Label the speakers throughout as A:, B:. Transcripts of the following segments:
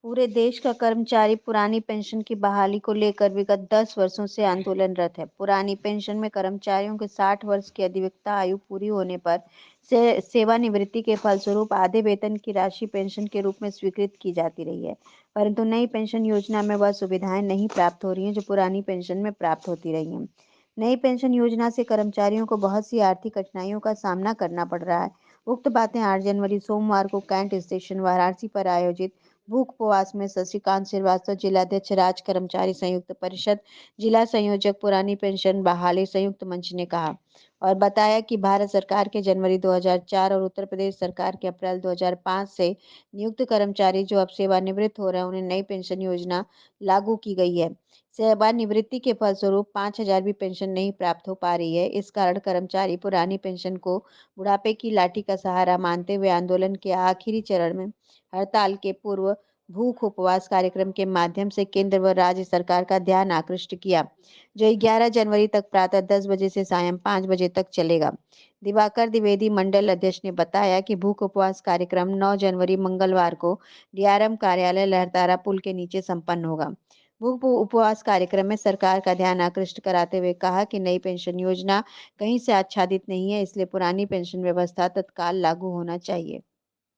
A: पूरे देश का कर्मचारी पुरानी पेंशन की बहाली को लेकर विगत 10 वर्षों से आंदोलनरत है। पुरानी पेंशन में कर्मचारियों के 60 वर्ष की अधिवक्ता आयु पूरी होने पर सेवानिवृत्ति के फलस्वरूप आधे वेतन की राशि पेंशन के रूप में स्वीकृत की जाती रही है, परंतु नई पेंशन योजना में वह सुविधाएं नहीं प्राप्त हो रही हैं जो पुरानी पेंशन में प्राप्त होती रही हैं। नई पेंशन योजना से कर्मचारियों को बहुत सी आर्थिक कठिनाइयों का सामना करना पड़ रहा है। उक्त बातें 8 जनवरी सोमवार को कैंट स्टेशन वाराणसी पर आयोजित भूख उपवास में शशिकांत श्रीवास्तव, जिलाध्यक्ष राज्य कर्मचारी संयुक्त परिषद, जिला संयोजक पुरानी पेंशन बहाली संयुक्त मंच ने कहा और बताया कि भारत सरकार के जनवरी 2004 और उत्तर प्रदेश सरकार के अप्रैल 2005 से नियुक्त कर्मचारी जो अब सेवानिवृत्त हो रहे हैं उन्हें नई पेंशन योजना लागू की गई है। सेवानिवृत्ति के फलस्वरूप 5,000 भी पेंशन नहीं प्राप्त हो पा रही है। इस कारण कर्मचारी पुरानी पेंशन को बुढ़ापे की लाठी का सहारा मानते हुए आंदोलन के आखिरी चरण में हड़ताल के पूर्व भूख उपवास कार्यक्रम के माध्यम से केंद्र व राज्य सरकार का ध्यान आकृष्ट किया, जो 11 जनवरी तक प्रातः 10 बजे से सायं 5 बजे तक चलेगा। दिवाकर द्विवेदी मंडल अध्यक्ष ने बताया कि भूख उपवास कार्यक्रम 9 जनवरी मंगलवार को डीआरएम कार्यालय लहरतारा पुल के नीचे संपन्न होगा। भूख उपवास कार्यक्रम में सरकार का ध्यान आकृष्ट कराते हुए कहा कि नई पेंशन योजना कहीं से आच्छादित नहीं है, इसलिए पुरानी पेंशन व्यवस्था तत्काल लागू होना चाहिए।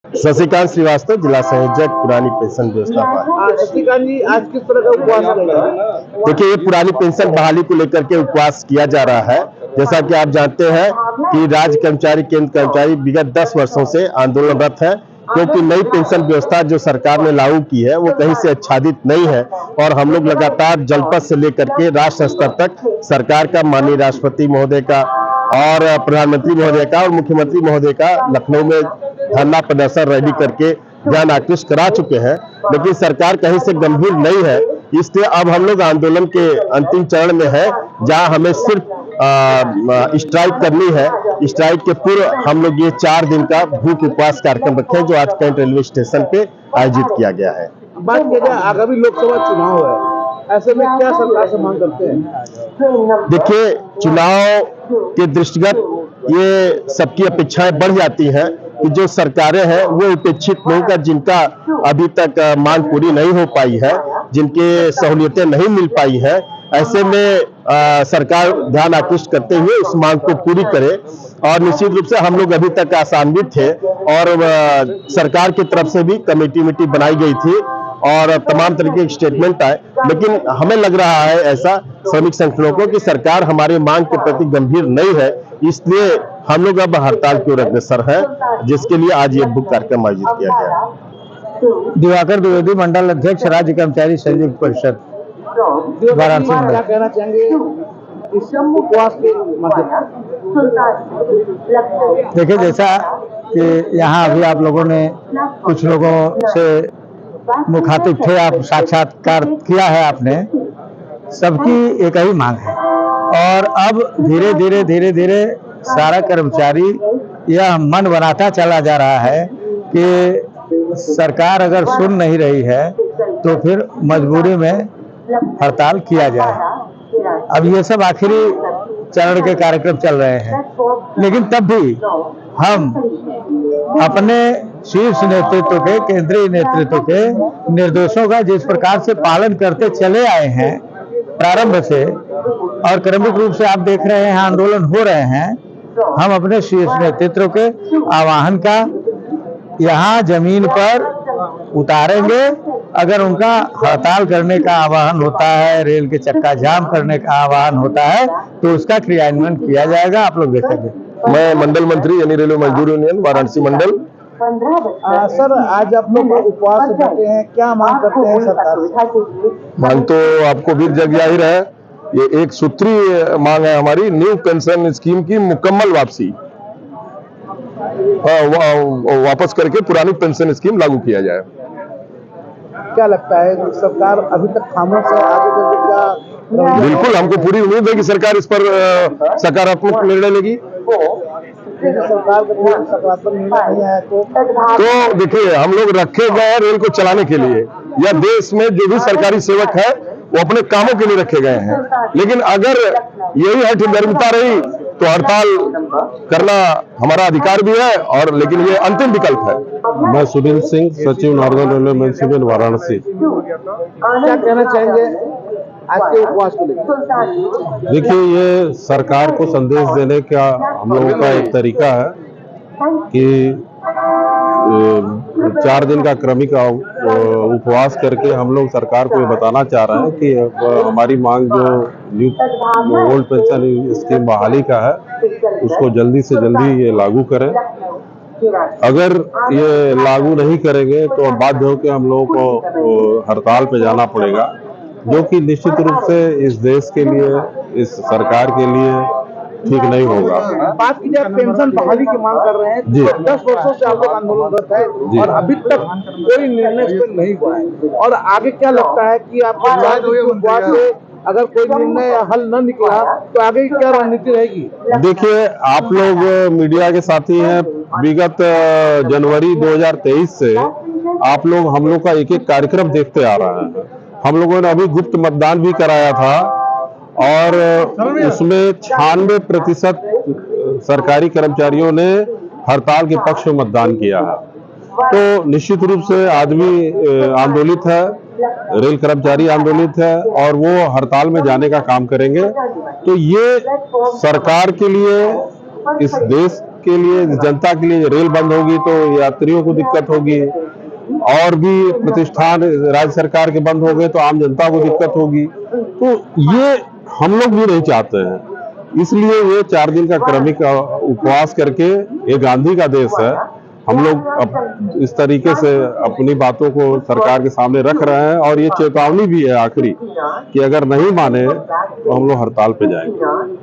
B: शशिकांत श्रीवास्तव, जिला संयोजक पुरानी पेंशन व्यवस्था पर।
C: शशिकांत जी, आज किस तरह का उपवास करेंगे?
B: देखिए, ये पुरानी पेंशन बहाली को लेकर के उपवास किया जा रहा है। जैसा कि आप जानते हैं कि राज्य कर्मचारी, केंद्र कर्मचारी विगत 10 वर्षों से आंदोलनरत है, क्योंकि नई पेंशन व्यवस्था जो सरकार ने लागू की है वो कहीं से आच्छादित नहीं है। और हम लोग लगातार जनपद से लेकर के राष्ट्र स्तर तक सरकार का, माननीय राष्ट्रपति महोदय का और प्रधानमंत्री महोदय का और मुख्यमंत्री महोदय का लखनऊ में धरना प्रदर्शन रैली करके ध्यान आकृष्ट करा चुके हैं, लेकिन सरकार कहीं से गंभीर नहीं है। इसलिए अब हम लोग आंदोलन के अंतिम चरण में है, जहां हमें सिर्फ स्ट्राइक करनी है। स्ट्राइक के पूर्व हम लोग ये 4 दिन का भूख उपवास कार्यक्रम रखे, जो आज कैंट रेलवे स्टेशन पे आयोजित किया गया है।
C: बात किया जाए, आगामी लोकसभा चुनाव है, ऐसे में क्या सरकार से मांग करते हैं?
B: देखिए, चुनाव के दृष्टिगत ये सबकी अपेक्षाएं बढ़ जाती हैं कि जो सरकारें हैं वो उपेक्षित नहीं कर, जिनका अभी तक मांग पूरी नहीं हो पाई है, जिनके सहूलियतें नहीं मिल पाई है, ऐसे में सरकार ध्यान आकृष्ट करते हुए उस मांग को पूरी करे। और निश्चित रूप से हम लोग अभी तक आशान्वित थे और सरकार की तरफ से भी कमेटी बनाई गई थी और तमाम तरीके के स्टेटमेंट आए, लेकिन हमें लग रहा है ऐसा श्रमिक संगठनों को कि सरकार हमारी मांग के प्रति गंभीर नहीं है। इसलिए हम लोग अब हड़ताल की ओर अग्रसर है, जिसके लिए आज ये भूख कार्यक्रम आयोजित किया गया।
D: दिवाकर द्विवेदी, मंडल अध्यक्ष, राज्य कर्मचारी संयुक्त परिषद, वाराणसी।
C: क्या कहना चाहेंगे इस उपवास के माध्यम?
D: देखिए, जैसा कि यहाँ अभी आप लोगों ने कुछ लोगों से मुखातिब थे, आप साक्षात्कार किया है आपने, सबकी एक ही मांग है। और अब धीरे धीरे सारा कर्मचारी यह मन बनाता चला जा रहा है कि सरकार अगर सुन नहीं रही है तो फिर मजबूरी में हड़ताल किया जाए। अब ये सब आखिरी चरण के कार्यक्रम चल रहे हैं, लेकिन तब भी हम अपने शीर्ष नेतृत्व के, केंद्रीय नेतृत्व के निर्देशों का जिस प्रकार से पालन करते चले आए हैं प्रारंभ से, और क्रमिक रूप से आप देख रहे हैं आंदोलन हो रहे हैं, हम अपने शीर्ष नेतृत्व के आह्वान का यहाँ जमीन पर उतारेंगे। अगर उनका हड़ताल करने का आह्वान होता है, रेल के चक्का जाम करने का आह्वान होता है, तो उसका क्रियान्वयन किया जाएगा। आप लोग देखेंगे।
B: मैं मंडल मंत्री यानी रेलवे मजदूर यूनियन वाराणसी मंडल।
C: सर, आज आप लोग उपवास करते हैं, क्या मांग करते हैं सरकार से?
B: मांग तो आपको भी जग जाहिर है, ये एक सूत्रीय मांग है हमारी, न्यू पेंशन स्कीम की मुकम्मल वापसी, वापस करके पुरानी पेंशन स्कीम लागू किया जाए।
C: क्या लगता है सरकार अभी तक खामोश है, आगे चल के क्या?
B: बिल्कुल, हमको पूरी उम्मीद है कि सरकार इस पर सकारात्मक निर्णय लेगी।
C: सरकार का सकारात्मक निर्णय नहीं आया
B: तो देखिए, हम लोग रखे गए हैं रेल को चलाने के लिए, या देश में जो भी सरकारी सेवक है वो अपने कामों के लिए रखे गए हैं, लेकिन अगर यही हठधर्मिता रही तो हड़ताल करना हमारा अधिकार भी है, और लेकिन ये अंतिम विकल्प है। मैं सुनील सिंह, सचिव नॉर्दर्न रेलवे म्युनिसिपल वाराणसी।
C: क्या कहना चाहेंगे आज के उपवास को लेकर?
B: देखिए, ये सरकार को संदेश देने का हम लोगों का एक तरीका है कि 4 दिन का क्रमिक उपवास करके हम लोग सरकार को ये बताना चाह रहे हैं कि हमारी मांग जो न्यू ओल्ड पेंशन स्कीम बहाली का है, उसको जल्दी से जल्दी ये लागू करें। अगर ये लागू नहीं करेंगे तो बाध्य होकर हम लोगों को हड़ताल पे जाना पड़ेगा, जो कि निश्चित रूप से इस देश के लिए, इस सरकार के लिए ठीक नहीं होगा।
C: बात की जाए पेंशन बहाली की मांग कर रहे हैं
B: जी।
C: 10 वर्षों से आप लोग आंदोलनरत है और अभी तक कोई निर्णय इस पर नहीं हुआ है, और आगे क्या लगता है कि आपको 4 दिन के उपवास से अगर कोई निर्णय हल न निकला तो आगे क्या रणनीति रहेगी?
B: देखिए, आप लोग मीडिया के साथी हैं। विगत जनवरी 2023 से आप लोग हम लोग का एक एक कार्यक्रम देखते आ रहे हैं। हम लोगों ने अभी गुप्त मतदान भी कराया था, और उसमें 96% सरकारी कर्मचारियों ने हड़ताल के पक्ष में मतदान किया है। तो निश्चित रूप से आदमी आंदोलित है, रेल कर्मचारी आंदोलित है, और वो हड़ताल में जाने का काम करेंगे। तो ये सरकार के लिए, इस देश के लिए, इस जनता के लिए रेल बंद होगी तो यात्रियों को दिक्कत होगी, और भी प्रतिष्ठान राज्य सरकार के बंद हो गए तो आम जनता को दिक्कत होगी। तो ये हम लोग भी नहीं चाहते हैं। इसलिए ये 4 दिन का क्रमिक उपवास करके, ये गांधी का देश है, हम लोग इस तरीके से अपनी बातों को सरकार के सामने रख रहे हैं, और ये चेतावनी भी है आखिरी कि अगर नहीं माने तो हम लोग हड़ताल पे जाएंगे।